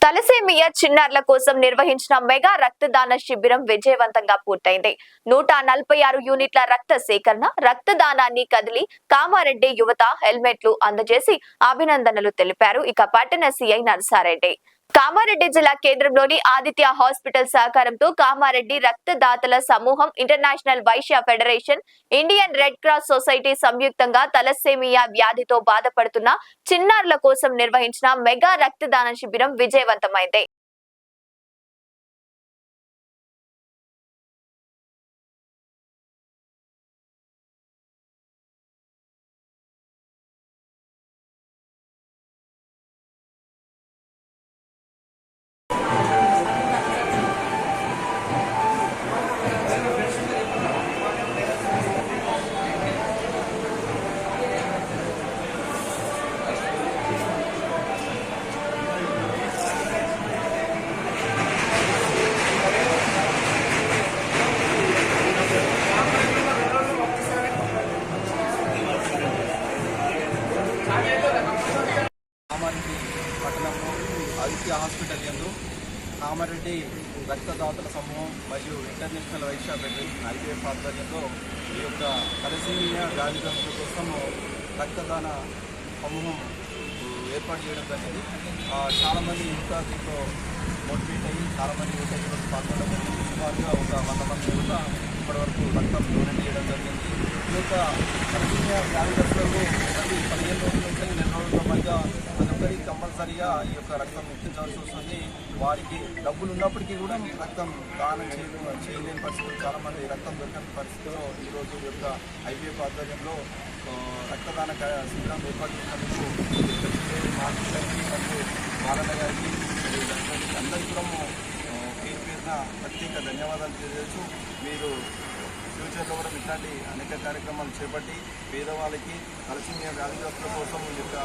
Thalassemia చిన్నారుల కోసం నిర్వహించిన మెగా రక్తదాన శిబిరం విజయవంతంగా పూర్తయింది. 146 యూనిట్ల రక్త సేకరణ, రక్తదానాన్ని కదిలి కామారెడ్డి యువత హెల్మెట్లు అందజేసి అభినందనలు తెలిపారు. ఇక పట్టణ సీఐ నరసారెడ్డి కామారెడ్డి జిల్లా కేంద్రంలోని ఆదిత్య హాస్పిటల్ సహకారంతో కామారెడ్డి రక్తదాతల సమూహం, international Vaishya federation, Indian Red Cross Society సంయుక్తంగా తలసేమియా వ్యాధితో బాధపడుతున్న చిన్నారుల కోసం నిర్వహించిన మెగా రక్తదాన శిబిరం విజయవంతమైంది. కామారెడ్డి పట్టణంలో ఆదిత్య హాస్పిటల్ యందు కామారెడ్డి రక్తదాతల సమూహం మరియు ఇంటర్నేషనల్ వైశ్య ఫెడరేషన్ IPF ఆధ్వర్యంలో ఈ యొక్క తలసేమియా వ్యాధిగ్రస్తుల కోసం రక్తదాన సమూహం ఏర్పాటు చేయడం జరిగింది. చాలామంది యువత దీంట్లో మోటివేట్ అయ్యి చాలామంది యువత ఈరోజు పాల్గొనడం జరిగింది. సుమారుగా ఒక 100 మంది యువత ఇప్పటివరకు రక్తం డొనేట్ చేయడం జరిగింది. ఈ యొక్క తలసేమియా వ్యాధిగ్రస్తులకు ప్రతి 15 రోజుల నుంచి 2 రోజుల మధ్య ప్రతి కంపల్సరీగా ఈ యొక్క రక్తం ఎక్కించవలసి వస్తుంది. వారికి డబ్బులు ఉన్నప్పటికీ కూడా రక్తం దానం చేయలేని పరిస్థితులు, చాలామంది రక్తం దొరకని పరిస్థితిలో ఈరోజు ఈ యొక్క IPF ఆధ్వర్యంలో రక్తదాన శిబిరం ఏర్పాటు చేసినందుకు మార్కెట్ గారికి మరియు బాలన్న గారికి అందరికీ కూడా పేరు పేరున ప్రత్యేక ధన్యవాదాలు తెలియజేస్తూ, మీరు ఫ్యూచర్లో కూడా ఇట్లాంటి అనేక కార్యక్రమాలు చేపట్టి పేదవాళ్ళకి తలసేమియా వ్యాధిగ్రస్తుల కోసం ఈ యొక్క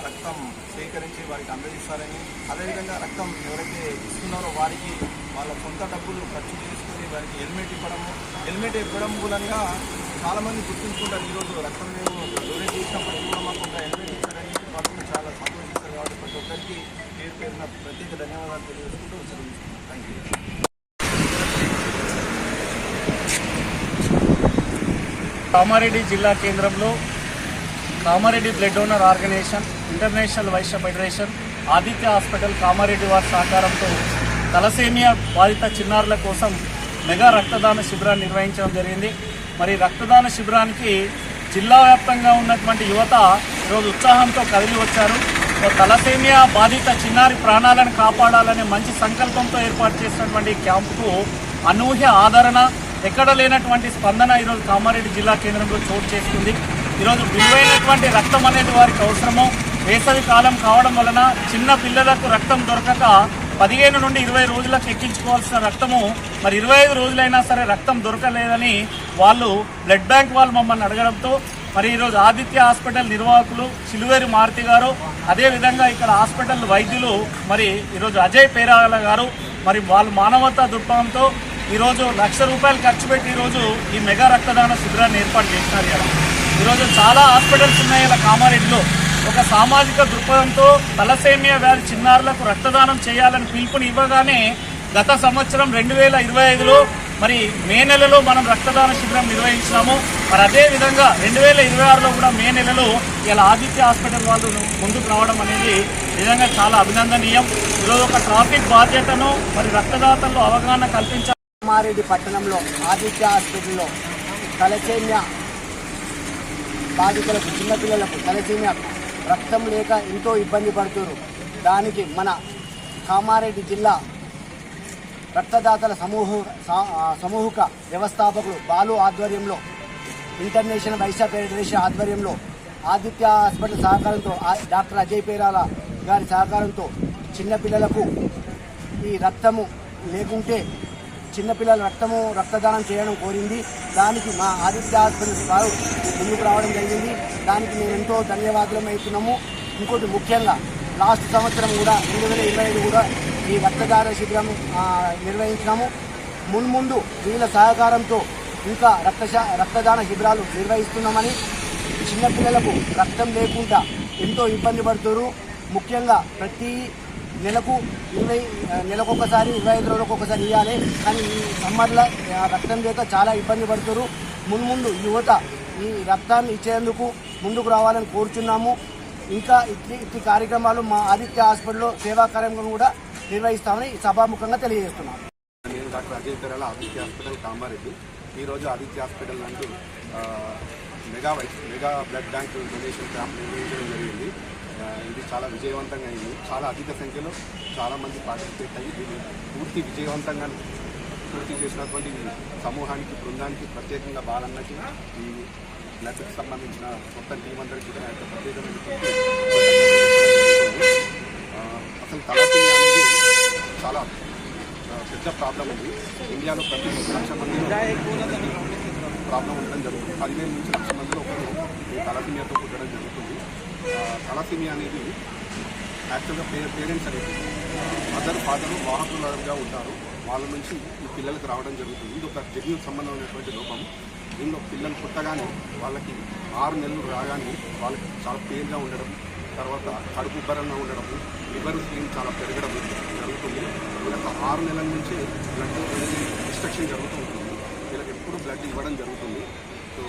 రక్తం సేకరించి వారికి అందజేస్తారని, అదేవిధంగా రక్తం ఎవరైతే ఇస్తున్నారో వారికి వాళ్ళ సొంత డబ్బులు ఖర్చు చేసుకుని వారికి హెల్మెట్ ఇవ్వడం మూలంగా చాలామంది గుర్తుంచుకుంటారు. ఈరోజు రక్తం మేము డొనేట్ చేసినప్పటికీ కూడా మాకు ఒక హెల్మెట్ ఇచ్చారని వాళ్ళు చాలా సంతోషిస్తారు. కాబట్టి ప్రతి ఒక్కరికి పేరు పేరున ప్రత్యేక ధన్యవాదాలు తెలియజేసుకుంటూ చదువుకుంటున్నాం. Thank you. కామారెడ్డి జిల్లా కేంద్రంలో Kamareddy blood donor organisation, international Vaishya federation, Aditya hospital Kamareddy వారి సహకారంతో తలసేమియా బాధిత చిన్నారుల కోసం మెగా రక్తదాన శిబిరాన్ని నిర్వహించడం జరిగింది. మరి రక్తదాన శిబిరానికి జిల్లా వ్యాప్తంగా ఉన్నటువంటి యువత ఈరోజు ఉత్సాహంతో కదిలి వచ్చారు. తలసేమియా బాధిత చిన్నారి ప్రాణాలను కాపాడాలనే మంచి సంకల్పంతో ఏర్పాటు చేసినటువంటి క్యాంపుకు అనూహ్య ఆదరణ, ఎక్కడ లేనటువంటి స్పందన ఈరోజు కామారెడ్డి జిల్లా కేంద్రంలో చోటు చేసుకుంది. ఈరోజు విలువైనటువంటి రక్తం అనేది వారికి అవసరము. వేసవి కాలం కావడం వలన చిన్న పిల్లలకు రక్తం దొరకక 15 నుండి 20 రోజులకు ఎక్కించుకోవాల్సిన రక్తము మరి 25 రోజులైనా సరే రక్తం దొరకలేదని వాళ్ళు బ్లడ్ బ్యాంక్ వాళ్ళు మమ్మల్ని అడగడంతో మరి ఈరోజు ఆదిత్య హాస్పిటల్ నిర్వాహకులు చిలువేరు మారుతి గారు, అదేవిధంగా ఇక్కడ హాస్పిటల్ వైద్యులు మరి ఈరోజు అజయ్ పేరాల గారు మరి వాళ్ళు మానవతా దృక్పథంతో ఈరోజు ₹1,00,000 ఖర్చు పెట్టి ఈరోజు ఈ మెగా రక్తదాన శిబిరాన్ని ఏర్పాటు చేసినారు. ఇలా ఈరోజు చాలా హాస్పిటల్స్ ఉన్నాయి ఇలా కామారెడ్డిలో. ఒక సామాజిక దృక్పథంతో తలసేమియా వ్యాధి చిన్నారులకు రక్తదానం చేయాలని పిలుపుని ఇవ్వగానే గత సంవత్సరం 2025లో మరి మే నెలలో మనం రక్తదాన శిబిరం నిర్వహించినాము. మరి అదేవిధంగా 2026లో కూడా మే నెలలో ఇలా ఆదిత్య హాస్పిటల్ వాళ్ళు ముందుకు రావడం అనేది నిజంగా చాలా అభినందనీయం. ఈరోజు ఒక ట్రాఫిక్ బాధ్యతను మరి రక్తదాతల్లో అవగాహన కల్పించాలి. కామారెడ్డి పట్టణంలో ఆదిత్య హాస్పిటల్లో తలసేమియా బాధితులకు, చిన్నపిల్లలకు తలసేమియా రక్తం లేక ఎంతో ఇబ్బంది పడుతున్నారు. దానికి మన కామారెడ్డి జిల్లా రక్తదాతల సమూహక వ్యవస్థాపకులు బాలు ఆధ్వర్యంలో, ఇంటర్నేషనల్ వైశ్య ఫెడరేషన్ ఆధ్వర్యంలో, ఆదిత్య హాస్పిటల్ సహకారంతో, డాక్టర్ అజయ్ పేరాల గారి సహకారంతో చిన్నపిల్లలకు ఈ రక్తము లేకుంటే చిన్నపిల్లల రక్తదానం చేయడం కోరింది. దానికి మా ఆదిత్య హాస్పిటల్ వారు ముందుకు రావడం జరిగింది. దానికి మేము ఎంతో ధన్యవాదాలు అవుతున్నాము. ఇంకోటి ముఖ్యంగా లాస్ట్ సంవత్సరం కూడా 2025 కూడా ఈ రక్తదాన శిబిరం నిర్వహించినాము. మున్ముందు వీళ్ళ సహకారంతో ఇంకా రక్తదాన శిబిరాలు నిర్వహిస్తున్నామని, చిన్నపిల్లలకు రక్తం లేకుండా ఎంతో ఇబ్బంది పడుతున్నారు. ముఖ్యంగా ప్రతి నెలకొకసారి 25 రోజులకు ఒకసారి ఇవ్వాలి. కానీ ఈ సమ్మర్లో రక్తం లేక చాలా ఇబ్బంది పడుతారు. ముందు యువత ఈ రక్తాన్ని ఇచ్చేందుకు ముందుకు రావాలని కోరుచున్నాము. ఇంకా ఇట్టి కార్యక్రమాలు మా ఆదిత్య హాస్పిటల్లో సేవా కార్యక్రమం కూడా నిర్వహిస్తామని సభాముఖంగా తెలియజేస్తున్నాము. నేను డాక్టర్ అజయ్ తెరాల ఆదిత్య హాస్పిటల్ కామారెడ్డి. ఈరోజు ఆదిత్య హాస్పిటల్ నందు mega blood bank donation camp నిర్వహించడం జరిగింది. ఇది చాలా విజయవంతంగా అయింది. చాలా అధిక సంఖ్యలో చాలామంది పార్టిసిపేట్ అయ్యి దీన్ని విజయవంతంగా పూర్తి చేసినటువంటి సమూహానికి, బృందానికి, ప్రత్యేకంగా బాలన్నకి, ఈ బ్లడ్కి సంబంధించిన మొత్తం టీం అందరికీ కూడా యొక్క ప్రత్యేకమైన అసలు తలసీమియా అనేది చాలా పెద్ద ప్రాబ్లం ఉంది. ఇండియాలో ప్రతి 1 లక్ష మంది ప్రాబ్లం ఉండడం జరుగుతుంది. 15 నుంచి 1 లక్ష మందిలో ఒకరు ఈ తలసీమియాతో పుట్టడం జరుగుతుంది. తలసీమియా అనేది యాక్చువల్గా పేరెంట్స్ అనేది మదర్ ఫాదరు వాహకులుగా ఉంటారు. వాళ్ళ నుంచి ఈ పిల్లలకు రావడం జరుగుతుంది. ఇది ఒక జన్యు సంబంధం ఉన్నటువంటి లోపం. దీనిలో పిల్లలు పుట్టగానే వాళ్ళకి 6 నెలలు రాగానే వాళ్ళకి చాలా పెయిన్గా ఉండడం, తర్వాత కడుపు ఉబ్బరంగా ఉండడం, లివర్ స్క్రీన్ చాలా పెరగడం జరుగుతుంది. వీళ్ళకి 6 నెలల నుంచే బ్లడ్ అనేది డిస్ట్రక్షన్ జరుగుతూ ఉంటుంది. వీళ్ళకి ఎప్పుడు బ్లడ్ ఇవ్వడం జరుగుతుంది. సో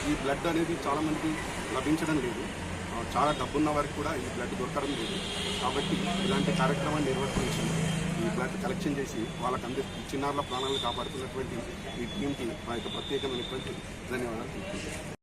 ఈ బ్లడ్ అనేది చాలామందికి లభించడం లేదు. చాలా డబ్బున్న వారికి కూడా ఈ బ్లడ్ దొరకడం లేదు. కాబట్టి ఇలాంటి కార్యక్రమాన్ని నిర్వర్తించి ఈ బ్లడ్ కలెక్షన్ చేసి వాళ్ళకి చిన్నారుల ప్రాణాలను కాపాడుతున్నటువంటి ఈ టీంకి మా యొక్క ప్రత్యేకమైనటువంటి ధన్యవాదాలు.